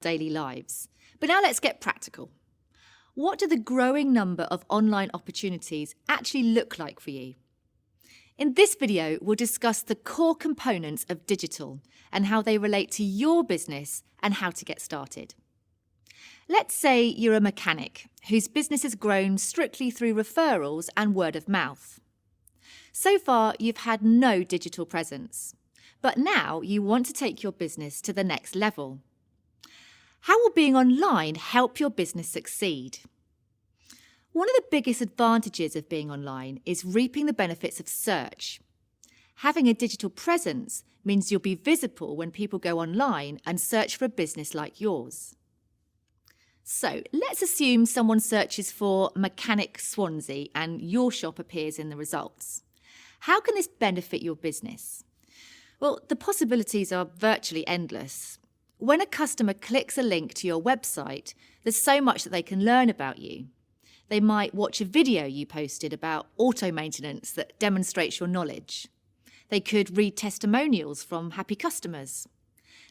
daily lives. But now let's get practical. What do the growing number of online opportunities actually look like for you? In this video, we'll discuss the core components of digital and how they relate to your business and how to get started. Let's say you're a mechanic whose business has grown strictly through referrals and word of mouth. So far, you've had no digital presence, but now you want to take your business to the next level. How will being online help your business succeed? One of the biggest advantages of being online is reaping the benefits of search. Having a digital presence means you'll be visible when people go online and search for a business like yours. So let's assume someone searches for Mechanic Swansea and your shop appears in the results. How can this benefit your business? Well, the possibilities are virtually endless. When a customer clicks a link to your website, there's so much that they can learn about you. They might watch a video you posted about auto maintenance that demonstrates your knowledge. They could read testimonials from happy customers.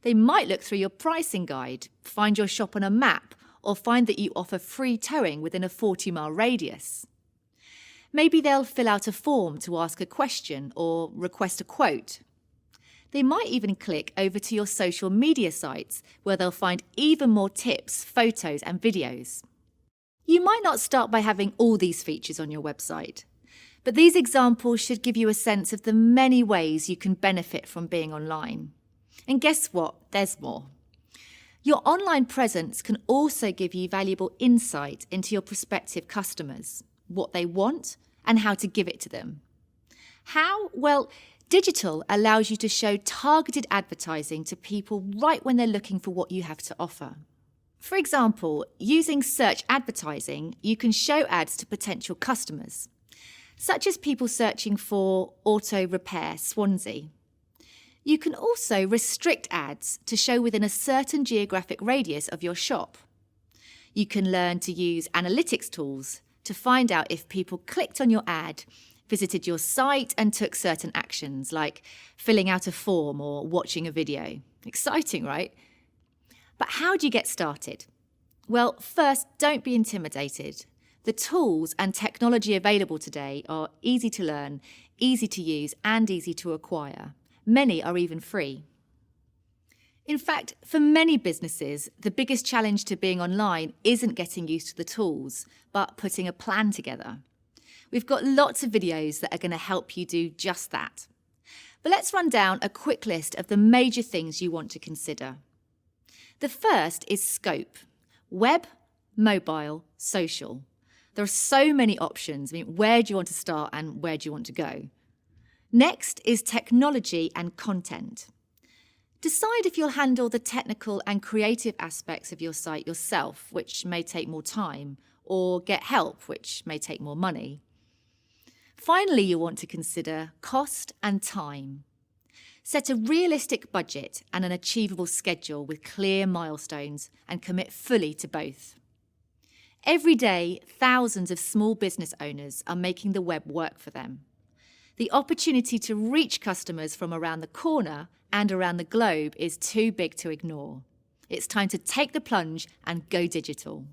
They might look through your pricing guide, find your shop on a map, or find that you offer free towing within a 40-mile radius. Maybe they'll fill out a form to ask a question or request a quote. They might even click over to your social media sites where they'll find even more tips, photos and videos. You might not start by having all these features on your website, but these examples should give you a sense of the many ways you can benefit from being online. And guess what? There's more. Your online presence can also give you valuable insight into your prospective customers, what they want and how to give it to them. How? Well, digital allows you to show targeted advertising to people right when they're looking for what you have to offer. For example, using search advertising, you can show ads to potential customers, such as people searching for auto repair Swansea. You can also restrict ads to show within a certain geographic radius of your shop. You can learn to use analytics tools to find out if people clicked on your ad, visited your site and took certain actions like filling out a form or watching a video. Exciting, right? But how do you get started? Well, first, don't be intimidated. The tools and technology available today are easy to learn, easy to use and easy to acquire. Many are even free. In fact, for many businesses, the biggest challenge to being online isn't getting used to the tools, but putting a plan together. We've got lots of videos that are going to help you do just that. But let's run down a quick list of the major things you want to consider. The first is scope. Web, mobile, social. There are so many options. Where do you want to start and where do you want to go? Next is technology and content. Decide if you'll handle the technical and creative aspects of your site yourself, which may take more time, or get help, which may take more money. Finally, you want to consider cost and time. Set a realistic budget and an achievable schedule with clear milestones and commit fully to both. Every day, thousands of small business owners are making the web work for them. The opportunity to reach customers from around the corner and around the globe is too big to ignore. It's time to take the plunge and go digital.